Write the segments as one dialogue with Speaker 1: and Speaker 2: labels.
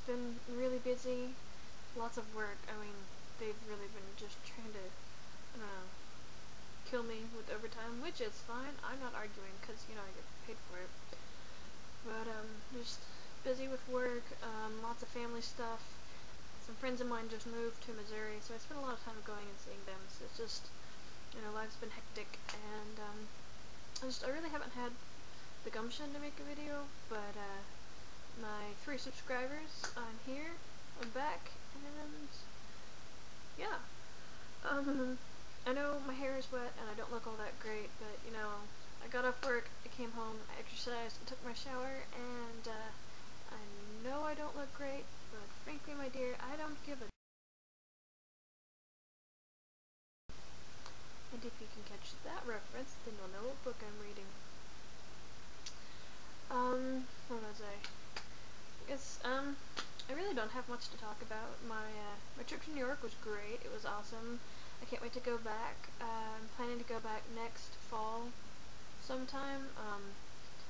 Speaker 1: been really busy, lots of work. I mean, they've really been just trying to, I don't know, kill me with overtime, which is fine. I'm not arguing because, you know, I get paid for it. But, just busy with work, lots of family stuff. Some friends of mine just moved to Missouri, so I spent a lot of time going and seeing them. So it's just, you know, life's been hectic, and, I really haven't had the gumption to make a video, but, my 3 subscribers, I'm here, I'm back, and, yeah. I know my hair is wet and I don't look all that great, but, you know, I got off work, I came home, I exercised, I took my shower, and, I know I don't look great, but frankly, my dear, I don't give a and if you can catch that reference, then you'll know what book I'm reading. What was I? I guess, I really don't have much to talk about. My trip to New York was great. It was awesome. I can't wait to go back. I'm planning to go back next fall sometime.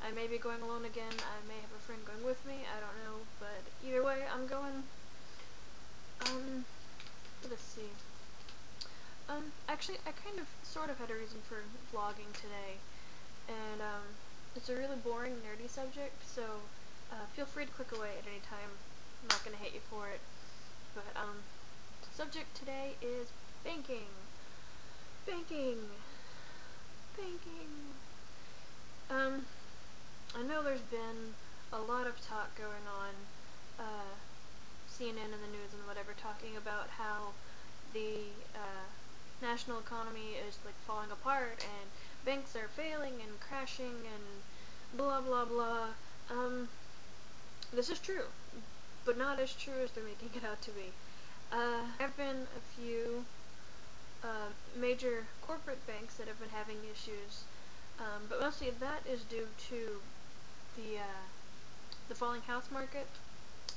Speaker 1: I may be going alone again. I may have a friend going with me. I don't know. But either way, I'm going. Let's see. Actually, I kind of, sort of had a reason for vlogging today. And, it's a really boring, nerdy subject, so feel free to click away at any time. I'm not going to hate you for it. But, subject today is banking. Banking. I know there's been a lot of talk going on, CNN and the news and whatever, talking about how the, national economy is, like, falling apart, and banks are failing and crashing and blah blah blah. This is true, but not as true as they're making it out to be. There have been a few major corporate banks that have been having issues, but mostly that is due to the falling house market,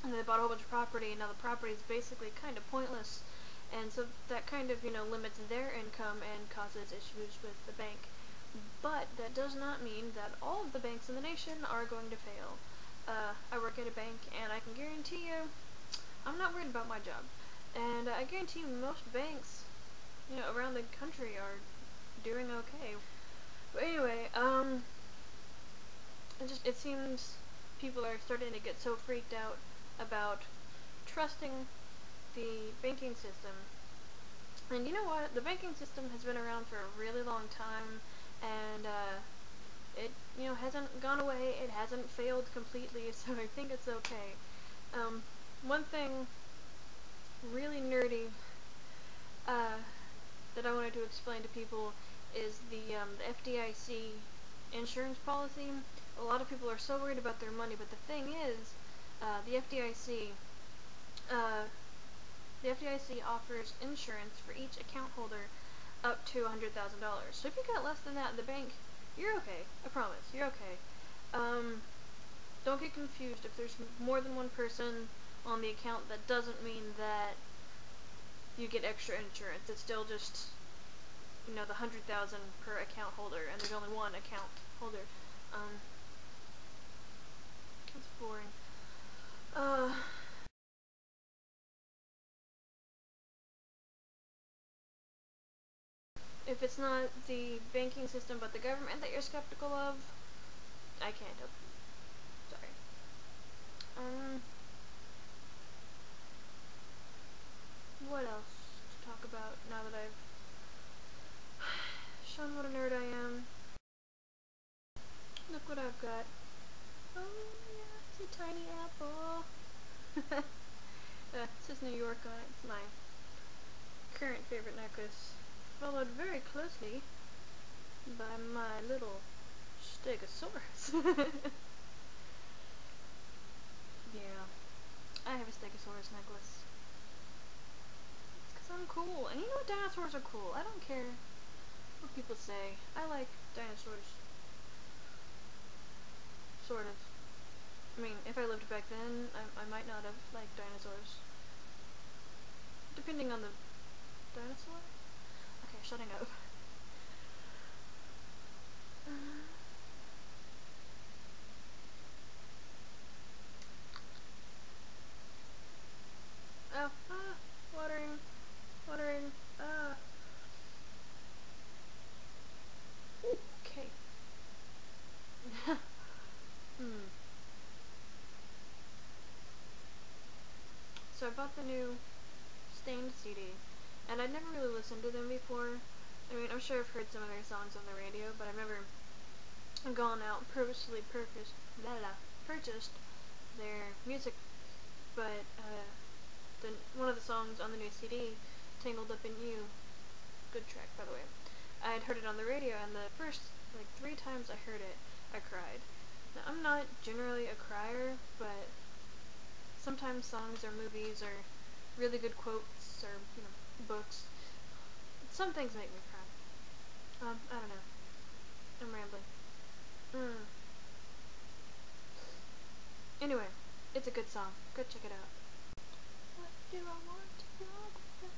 Speaker 1: and they bought a whole bunch of property, and now the property is basically kind of pointless, and so that kind of, you know, limits their income and causes issues with the bank. But that does not mean that all of the banks in the nation are going to fail. I work at a bank, and I can guarantee you, I'm not worried about my job. And I guarantee you most banks, you know, around the country are doing okay. But anyway, it seems people are starting to get so freaked out about trusting the banking system. And you know what? The banking system has been around for a really long time, and, it, you know, hasn't gone away, it hasn't failed completely, so I think it's okay. One thing really nerdy, that I wanted to explain to people is the FDIC insurance policy. A lot of people are so worried about their money, but the thing is, the FDIC offers insurance for each account holder up to $100,000. So if you got less than that in the bank, you're okay. I promise, you're okay. Don't get confused. If there's more than one person on the account, that doesn't mean that you get extra insurance. It's still just, you know, the $100,000 per account holder, and there's only one account holder. That's boring. If it's not the banking system but the government that you're skeptical of, I can't help you. Sorry. What else to talk about now that I've shown what a nerd I am? Look what I've got. Oh yeah, it's a tiny apple. It says New York on it. It's my current favorite necklace, followed very closely by my little stegosaurus. Yeah, I have a stegosaurus necklace. It's 'cause I'm cool, and you know what, dinosaurs are cool. I don't care what people say. I like dinosaurs. Sort of. I mean, if I lived back then, I might not have liked dinosaurs. Depending on the dinosaur? Okay, shutting up. bought the new Stained CD, and I'd never really listened to them before. I mean, I'm sure I've heard some of their songs on the radio, but I've never gone out and purchased their music. But one of the songs on the new CD, Tangled Up in You, good track by the way, I'd heard it on the radio, and the first like 3 times I heard it, I cried. Now, I'm not generally a crier, but sometimes songs or movies or really good quotes or, books, some things make me cry. I don't know. I'm rambling. Anyway, it's a good song. Go check it out. What do I want to talk about?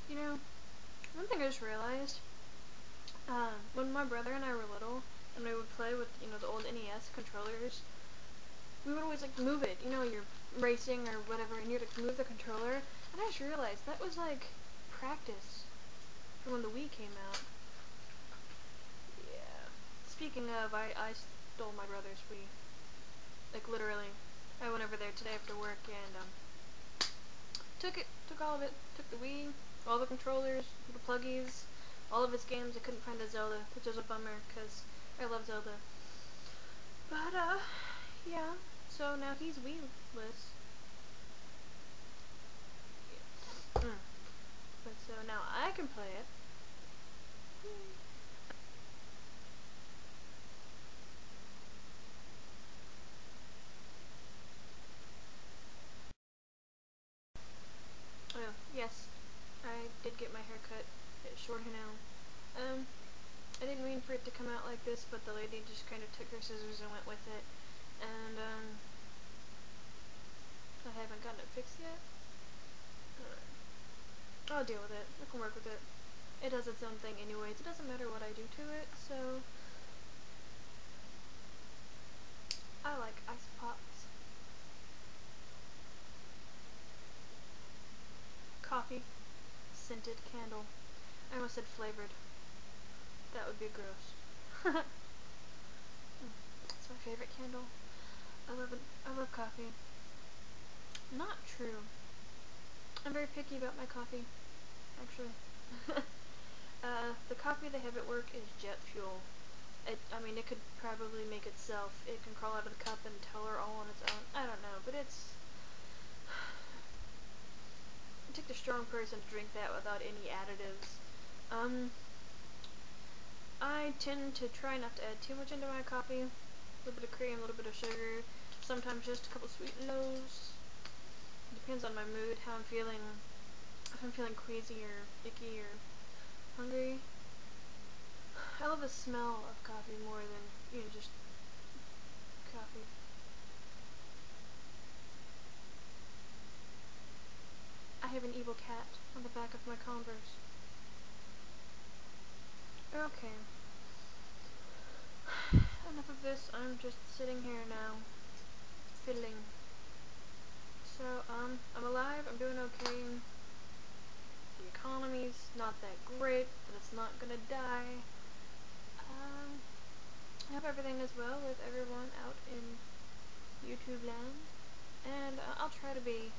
Speaker 1: You know, one thing I just realized, when my brother and I were little, and we would play with, the old NES controllers, we would always, move it. You're racing or whatever, and you'd, move the controller, and I just realized that was, practice for when the Wii came out. Yeah. Speaking of, I stole my brother's Wii. Literally. I went over there today after work, and, took all of it, took the Wii, all the controllers, the pluggies, all of his games. I couldn't find a Zelda, which was a bummer, because I love Zelda. But, yeah, so now he's Wii-less. Yeah. But so now I can play it. Oh, yes, I did get my hair cut. It's shorter now. I didn't mean for it to come out like this, but the lady just kind of took her scissors and went with it. And, I haven't gotten it fixed yet. I'll deal with it. I can work with it. It does its own thing anyways. It doesn't matter what I do to it, so... I like ice pops. Coffee. Scented candle. I almost said flavored. That would be gross. It's my favorite candle. I love coffee. Not true. I'm very picky about my coffee, actually. The coffee they have at work is jet fuel. It could probably make itself. It can crawl out of the cup and color all on its own. I don't know, but it's... It takes a strong person to drink that without any additives. I tend to try not to add too much into my coffee. A little bit of cream, a little bit of sugar, sometimes just a couple sweet lows. Depends on my mood, how I'm feeling. If I'm feeling queasy or icky or hungry. I love the smell of coffee more than, just coffee. I have an evil cat on the back of my Converse. Okay. Enough of this, I'm just sitting here now, fiddling. So, I'm alive, I'm doing okay. The economy's not that great, but it's not gonna die. I hope everything is well with everyone out in YouTube land, and I'll try to be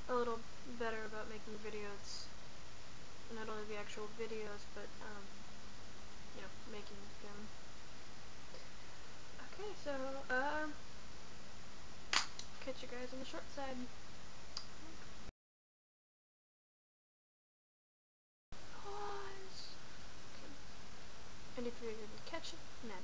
Speaker 1: a little better about making videos. Not only the actual videos, but, making them. Okay, so, catch you guys on the short side. Pause. Okay. And if you're able to catch it, then